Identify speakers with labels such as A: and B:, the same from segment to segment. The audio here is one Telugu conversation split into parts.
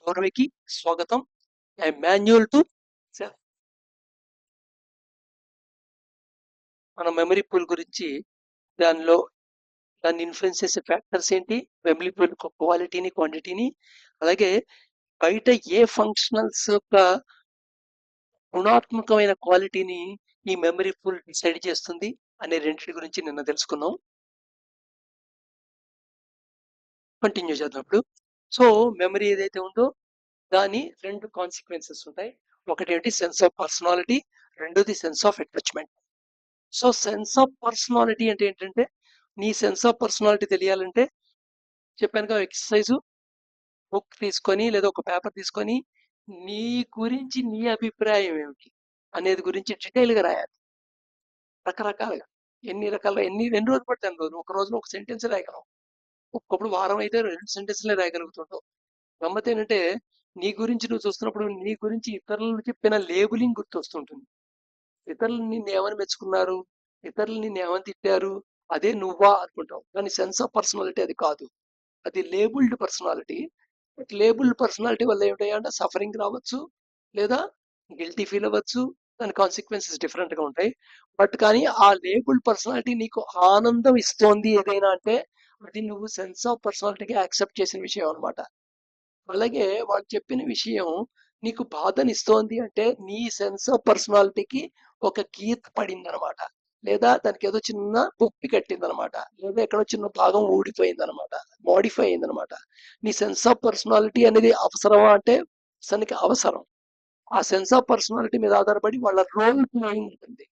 A: గౌరవికి స్వాగతం. ఏ మాన్యువల్ టు సెల్ఫ్. మన మెమరీ పూల్ గురించి, దానిలో దాన్ని ఇన్ఫ్లుయెన్స్ చేసే ఫ్యాక్టర్స్ ఏంటి, మెమరీ పూల్ క్వాలిటీని, క్వాంటిటీని, అలాగే బయట ఏ ఫంక్షనల్స్ యొక్క గుణాత్మకమైన క్వాలిటీని ఈ మెమరీ పూల్ డిసైడ్ చేస్తుంది అనే రెండింటి గురించి నిన్న తెలుసుకున్నాం. కంటిన్యూ చేద్దాం ఇప్పుడు. సో మెమరీ ఏదైతే ఉందో దాని రెండు కాన్సిక్వెన్సెస్ ఉంటాయి. ఒకటి ఏంటి, సెన్స్ ఆఫ్ పర్సనాలిటీ, రెండోది sense of attachment. So sense of personality అంటే ఏంటంటే, నీ సెన్స్ ఆఫ్ పర్సనాలిటీ తెలియాలంటే చెప్పానుగా, ఎక్సర్సైజు బుక్ తీసుకొని లేదా ఒక పేపర్ తీసుకొని నీ గురించి నీ అభిప్రాయం ఏమిటి అనేది గురించి డీటెయిల్గా రాయాలి. రకరకాలుగా ఎన్ని రోజులు పడితే అన్ని రోజులు, ఒక రోజులో ఒక సెంటెన్స్ రాయగలం, ఒక్కొక్కప్పుడు వారం అయితే 2 సెంటెన్స్లే రాయగలుగుతుంటావు. గమ్మత్ ఏంటంటే, నీ గురించి నువ్వు చూస్తున్నప్పుడు నీ గురించి ఇతరులు చెప్పిన లేబులింగ్ గుర్తొస్తుంటుంది. ఇతరులు నిన్ను ఏమని మెచ్చుకున్నారు, ఇతరులు నిన్ను ఏమని తిట్టారు, అదే నువ్వా అనుకుంటావు. కానీ సెన్స్ ఆఫ్ పర్సనాలిటీ అది కాదు, అది లేబుల్డ్ పర్సనాలిటీ. లేబుల్డ్ పర్సనాలిటీ వల్ల ఏమిటంటే సఫరింగ్ రావచ్చు, లేదా గిల్టీ ఫీల్ అవ్వచ్చు. దాని కాన్సిక్వెన్సెస్ డిఫరెంట్గా ఉంటాయి. బట్ కానీ ఆ లేబుల్డ్ పర్సనాలిటీ నీకు ఆనందం ఇస్తోంది ఏదైనా అంటే, అది నువ్వు సెన్స్ ఆఫ్ పర్సనాలిటీకి యాక్సెప్ట్ చేసిన విషయం అనమాట. అలాగే వాళ్ళు చెప్పిన విషయం నీకు బాధనిస్తోంది అంటే, నీ సెన్స్ ఆఫ్ పర్సనాలిటీకి ఒక గీత పడింది అనమాట, లేదా దానికి ఏదో చిన్న పొప్పి కట్టింది అనమాట, లేదా ఎక్కడో చిన్న భాగం ఊడిపోయింది అనమాట, మోడిఫై అయింది అనమాట. నీ సెన్స్ ఆఫ్ పర్సనాలిటీ అనేది అవసరమా అంటే అసలుకి అవసరం. ఆ సెన్స్ ఆఫ్ పర్సనాలిటీ మీద ఆధారపడి వాళ్ళ రోల్ ప్లేయింగ్ ఉంటుంది.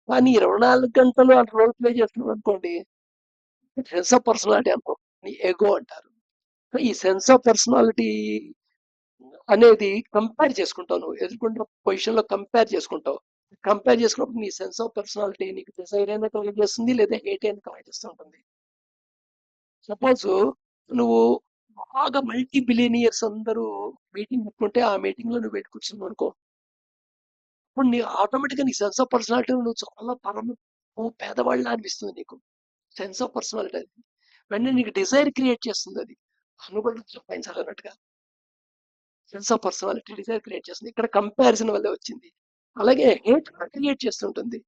A: కానీ 24 గంటలు ఆ రోల్ ప్లే చేస్తున్నావు అనుకోండి, సెన్స్ ఆఫ్ పర్సనాలిటీ అనుకో, నీ ఎగో అంటారు. ఈ సెన్స్ ఆఫ్ పర్సనాలిటీ అనేది కంపేర్ చేసుకుంటావు, నువ్వు ఎదుర్కొంటున్న పొజిషన్ లో కంపేర్ చేసుకుంటావు. కంపేర్ చేసుకున్నప్పుడు నీ సెన్స్ ఆఫ్ పర్సనాలిటీ నీకు డిజైర్ అయినా కలెక్ట్ చేస్తుంది, లేదా హేట్ అయినా కలెక్ట్ చేస్తూ ఉంటుంది. సపోజ్ నువ్వు బాగా మల్టీ బిలియనియర్స్ అందరూ మీటింగ్ పెట్టుకుంటే, ఆ మీటింగ్ లో నువ్వు వెళ్ళి కూర్చున్నావు అనుకో, ఇప్పుడు నీ ఆటోమేటిక్గా నీ సెన్స్ ఆఫ్ పర్సనాలిటీ నువ్వు చాలా పేదవాళ్ళ అనిపిస్తుంది నీకు. సెన్స్ ఆఫ్ పర్సనాలిటీ అది వెంటనే నీకు డిజైర్ క్రియేట్ చేస్తుంది. అది అనుబడి సంపాదించాలన్నట్టుగా sense of personality desire create చేస్తుంది. ఇక్కడ కంపారిజన్ వల్లే వచ్చింది. అలాగే హేట్ క్రియేట్ చేస్తుంటుంది.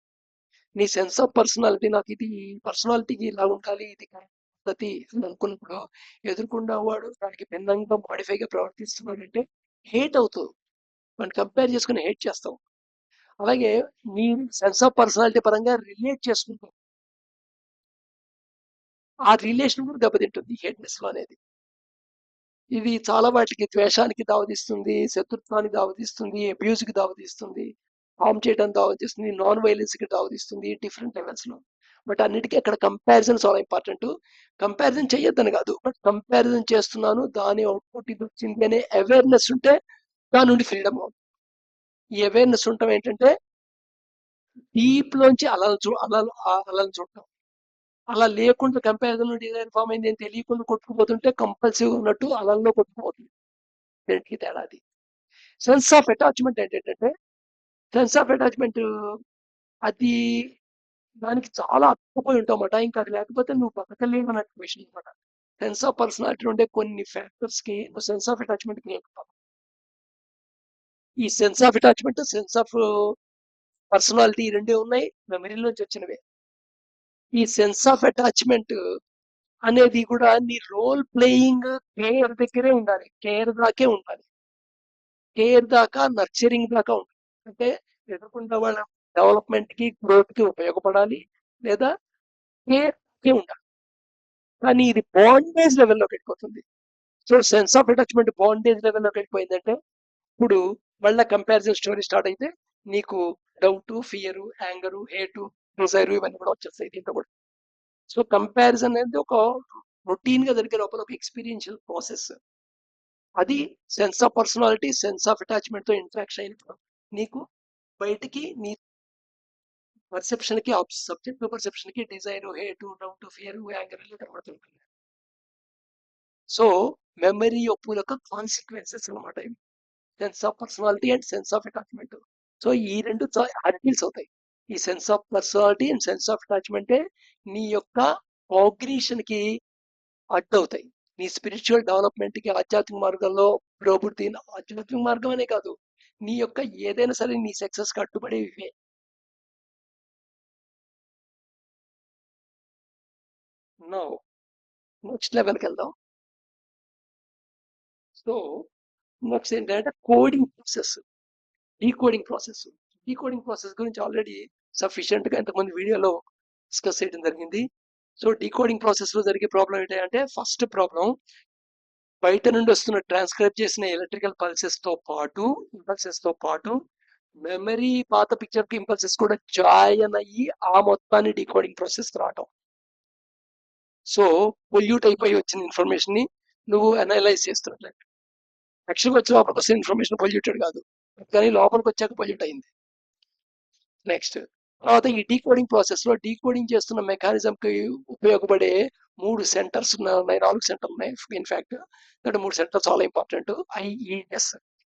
A: నీ సెన్స్ ఆఫ్ పర్సనాలిటీ, నాకు ఇది పర్సనాలిటీకి ఇలా ఉండాలి, ఇది పద్ధతి అని అనుకున్నప్పుడు ఎదుర్కొన్న వాడు దానికి భిన్నంగా మాడిఫైగా ప్రవర్తిస్తున్నాడంటే హేట్ అవుతుంది. మనం కంపేర్ చేసుకుని హేట్ చేస్తాం. అలాగే నీ సెన్స్ ఆఫ్ పర్సనాలిటీ పరంగా రిలేట్ చేసుకుంటాం, ఆ రిలేషన్ కూడా దెబ్బతింటుంది హేట్నెస్ లో అనేది. ఇది చాలా వాటికి ద్వేషానికి దావతీస్తుంది, శత్రుత్వానికి దావతీస్తుంది, అబ్యూజ్కి దావతీస్తుంది, హార్మ్ చేయడానికి దావతీస్తుంది, నాన్ వైలెన్స్కి దావతీస్తుంది, డిఫరెంట్ లెవెల్స్ లో. బట్ అన్నిటికీ అక్కడ కంపారిజన్ చాలా ఇంపార్టెంట్. కంపారిజన్ చేయొద్దని కాదు, బట్ కంపారిజన్ చేస్తున్నాను, దాని అవుట్పుట్ ఇది వచ్చింది అనే అవేర్నెస్ ఉంటే దాని నుండి ఫ్రీడమ్. ఈ అవేర్నెస్ ఉండటం ఏంటంటే, డీప్ లోంచి అలలు చూడటం. అలా లేకుండా కంపారిజన్ డిజైన్ ఫామ్ అయింది అని తెలియకుండా కొట్టుకుపోతుంటే కంపల్సివ్ ఉన్నట్టు అలల్లో కొట్టుకుపోతుంది. రెండుకి తేడా అది. సెన్స్ ఆఫ్ అటాచ్మెంట్ ఏంటంటే, సెన్స్ ఆఫ్ అటాచ్మెంట్ అది దానికి చాలా అతుక్కుపోయి ఉంటావు అన్నమాట. ఇంకా అది లేకపోతే నువ్వు బతకలేవు అన్నట్టు విషయం అనమాట. సెన్స్ ఆఫ్ పర్సనాలిటీ ఉండే కొన్ని ఫ్యాక్టర్స్ కి నువ్వు సెన్స్ ఆఫ్ అటాచ్మెంట్ కి లేకపోతావు. ఈ sense of attachment, sense of personality రెండే ఉన్నాయి, మెమరీలోంచి వచ్చినవే. ఈ సెన్స్ ఆఫ్ అటాచ్మెంట్ అనేది కూడా నీ రోల్ ప్లేయింగ్ కేర్ దగ్గరే ఉండాలి, కేర్ దాకే ఉండాలి. కేర్ దాకా, నర్చరింగ్ దాకా ఉండాలి. అంటే ఎదుర్కొన్న వాళ్ళ డెవలప్మెంట్ కి, గ్రోత్ కి ఉపయోగపడాలి, లేదా కేర్ కి ఉండాలి. కానీ ఇది బాండేజ్ లెవెల్లోకి వెళ్ళిపోతుంది. So sense of attachment bondage లెవెల్లోకి వెళ్ళిపోయిందంటే, ఇప్పుడు మళ్ళీ కంపారిజన్ స్టోరీ స్టార్ట్ అయితే నీకు doubt, fear, anger, hate, desire ఇవన్నీ కూడా వచ్చేస్తాయి దీంతో కూడా. సో కంపారిజన్ అనేది ఒక రొటీన్ గా జరిగే లోపల ఒక ఎక్స్పీరియన్షియల్ ప్రాసెస్. అది sense of personality, sense of attachment తో ఇంటరాక్షన్ అయినప్పుడు నీకు బయటికి నీ పర్సెప్షన్ కి, సబ్జెక్ట్ పర్సెప్షన్ కి desire, hate, doubt, fear, anger కనబడుతుంటుంది. సో మెమరీ యొక్క కాన్సిక్వెన్సెస్ అనమాట ఇవి, sense of personality and sense of attachment. So ఈ రెండు అడ్మిల్స్ అవుతాయి. ఈ sense of personality and sense of అటాచ్మెంటే నీ యొక్క కాగ్నిషన్ కి అడ్డవుతాయి. నీ స్పిరిచువల్ డెవలప్మెంట్ కి, ఆధ్యాత్మిక మార్గంలో ఇప్పుడు దీని ఆధ్యాత్మిక మార్గం అనే కాదు, నీ యొక్క ఏదైనా సరే నీ సక్సెస్ కట్టుబడే ఇవే. నో, నెక్స్ట్ లెవెల్కి వెళ్దాం. సో నెక్స్ట్ ఏంటంటే coding process, decoding process. Decoding process గురించి ఆల్రెడీ సఫిషియెంట్ గా ఇంతకుముందు వీడియోలో డిస్కస్ చేయడం జరిగింది. సో డీకోడింగ్ ప్రాసెస్ లో జరిగే ప్రాబ్లం ఏంటంటే, ఫస్ట్ ప్రాబ్లం బయట నుండి వస్తున్న ట్రాన్స్క్రైబ్ చేసిన ఎలక్ట్రికల్ ఇంపల్సెస్ తో పాటు మెమరీ పాత పిక్చర్ కి ఇంపల్సెస్ కూడా జాయిన్ అయ్యి ఆ మొత్తాన్ని డీకోడింగ్ ప్రాసెస్ రావటం. సో పొల్యూట్ అయిపోయి వచ్చిన ఇన్ఫర్మేషన్ ని నువ్వు అనలైజ్ చేస్తున్నట్లే. యాక్చువల్గా వచ్చి లోపలికి వస్తే ఇన్ఫర్మేషన్ పొల్యూటెడ్ కాదు, కానీ లోపలికి వచ్చాక పొల్యూట్ అయింది. నెక్స్ట్ తర్వాత ఈ డీకోడింగ్ ప్రాసెస్ లో డీకోడింగ్ చేస్తున్న మెకానిజం కి ఉపయోగపడే 3 సెంటర్స్ ఉన్నాయి, 4 సెంటర్లు ఉన్నాయి ఇన్ఫాక్ట్. అంటే 3 సెంటర్స్ చాలా ఇంపార్టెంట్. ఐఈఎస్,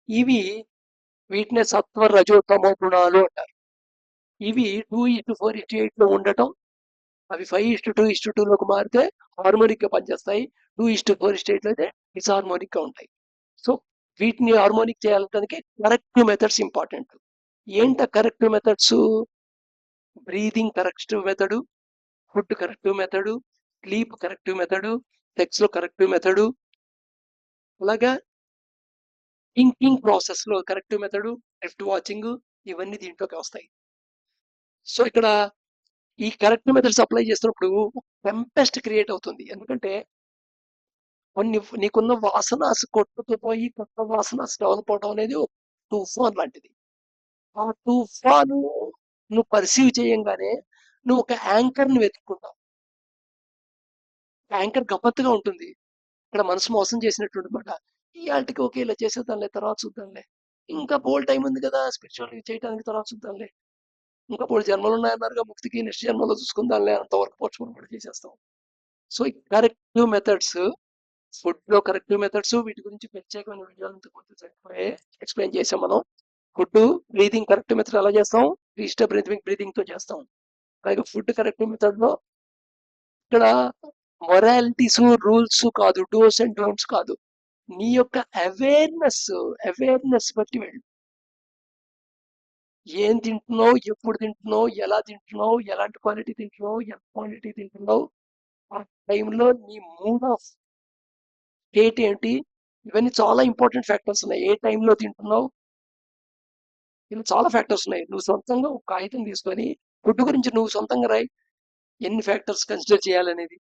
A: ఇవి వీటినే సత్వ రజో తమో గుణాలు అంటారు. ఇవి 2:4:8 లో ఉండటం, అవి 5:2:2 లోకి మారితే హార్మోనిక్ గా పనిచేస్తాయి. 2:4:8 లో అయితే డిస్హార్మోనిక్ గా ఉంటాయి. సో వీటిని హార్మోనిక్ చేయాలంటే కరెక్టివ్ మెథడ్స్ ఇంపార్టెంట్. ఏంట corrective methods? Breathing corrective method, food corrective method, sleep corrective method, sex లో కరెక్టివ్ మెథడు, అలాగా థింకింగ్ ప్రాసెస్ లో కరెక్టివ్ మెథడు, డ్రిఫ్ట్ వాచింగ్, ఇవన్నీ దీంట్లోకి వస్తాయి. సో ఇక్కడ ఈ కరెక్టివ్ మెథడ్స్ అప్లై చేస్తున్నప్పుడు టెంపెస్ట్ క్రియేట్ అవుతుంది. ఎందుకంటే నీకున్న వాసనాస్ కొట్టుకు పోయి కొత్త వాసనాస్ డెవలప్ అవడం అనేది ఒక తుఫాన్ లాంటిది. ఆ తుఫాను నువ్వు పర్సీవ్ చేయంగానే నువ్వు ఒక యాంకర్ ని వెతుక్కుంటావు. యాంకర్ గమ్మత్తుగా ఉంటుంది. ఇక్కడ మనసు మోసం చేసినటువంటి మాట, ఈ ఆల్టికి ఓకే ఇలా చేసేద్దాంలే, తర్వాత చూద్దాంలే, ఇంకా బోల్ టైం ఉంది కదా స్పిరిచువల్ చేయడానికి, తర్వాత చూద్దాంలే, ఇంకా 3 జన్మలు ఉన్నాయన్నారుగా ముక్తికి, నెక్స్ట్ జన్మలో చూసుకుందాంలే, అంతవరకు పోర్చుకుని కూడా చేసేస్తాం. సో ఈ కరెక్టివ్ మెథడ్స్, ఫుడ్ లో కరెక్టివ్ మెథడ్స్, వీటి గురించి ప్రత్యేకమైన వీడియోలు ఎక్స్ప్లెయిన్ చేసాం మనం. ఫుడ్ బ్రీదింగ్ కరెక్టివ్ మెథడ్ ఎలా చేస్తాం, రీస్టర్ బ్రీదింగ్ తో చేస్తాం. అలాగే ఫుడ్ కరెక్టివ్ మెథడ్ లో ఇక్కడ మొరాలిటీస్ రూల్స్ కాదు, డోస్ అండ్ డోంట్స్ కాదు, నీ యొక్క అవేర్నెస్ బట్టి వెళ్ళు. ఏం తింటున్నావు, ఎప్పుడు తింటున్నావు, ఎలా తింటున్నావు, ఎలాంటి క్వాలిటీ తింటున్నావు, ఎంత క్వాంటిటీ తింటున్నావు, ఆ టైంలో నీ మూడ్ ఆఫ్ స్టేట్ ఏంటి, ఇవన్నీ చాలా ఇంపార్టెంట్ ఫ్యాక్టర్స్ ఉన్నాయి. ఏ టైంలో తింటున్నావు, ఇలా చాలా ఫ్యాక్టర్స్ ఉన్నాయి. నువ్వు సొంతంగా ఒక కాగితం తీసుకొని ఫుడ్ గురించి నువ్వు సొంతంగా రాయి, ఎన్ని ఫ్యాక్టర్స్ కన్సిడర్ చేయాలనేది.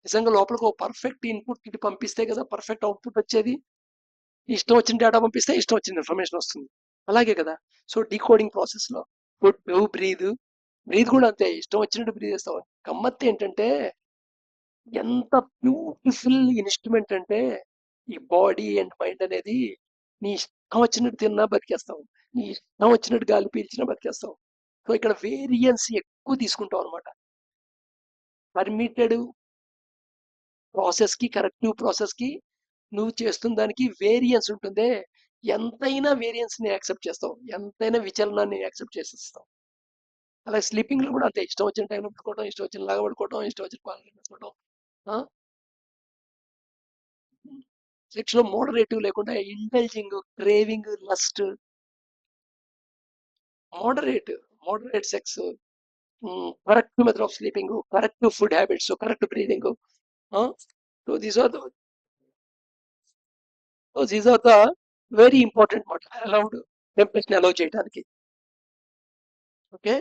A: నిజంగా లోపలికి ఒక పర్ఫెక్ట్ ఇన్పుట్ ఇటు పంపిస్తే కదా పర్ఫెక్ట్ అవుట్పుట్ వచ్చేది. ఇష్టం వచ్చిన డేటా పంపిస్తే ఇష్టం వచ్చిన ఇన్ఫర్మేషన్ వస్తుంది. అలాగే కదా. సో డీకోడింగ్ ప్రాసెస్ లో ఫుడ్, బ్రీద్ కూడా అంతే, ఇష్టం వచ్చినట్టు బ్రీద్ చేస్తావు. గమ్మత్తు ఏంటంటే ఎంత బ్యూటిఫుల్ ఇన్స్ట్రుమెంట్ అంటే ఈ బాడీ అండ్ మైండ్ అనేది, నీ ఇష్టం వచ్చినట్టు తిన్నా బతికేస్తావు, నీ ఇష్టం వచ్చినట్టు గాలి పీల్చినా బతికేస్తావు. సో ఇక్కడ వేరియన్స్ ఎక్కువ తీసుకుంటావు అనమాట. పర్మిటెడ్ ప్రాసెస్ కి, కరెక్టివ్ ప్రాసెస్ కి, నువ్వు చేస్తున్న దానికి వేరియన్స్ ఉంటుంది. ఎంతైనా వేరియన్స్ ని యాక్సెప్ట్ చేస్తావు, ఎంతైనా విచలనాన్ని యాక్సెప్ట్ చేసేస్తావు. అలాగే స్లీపింగ్ లో కూడా అంతే, ఇష్టం వచ్చిన టైంలో పడుకోవడం, ఇష్టం వచ్చిన లాగా పడుకోవడం, ఇష్టం వచ్చిన క్వాలిటీ పెట్టుకోవడం. సెక్స్ లో మోడరేటివ్ లేకుండా indulging, craving, lust, moderate moderate sex, correct method of sleeping, correct food habits, correct breathing. So these are the very important మాట అలౌడ్ టెంపరేచర్ అలౌ చేయడానికి. ఓకే.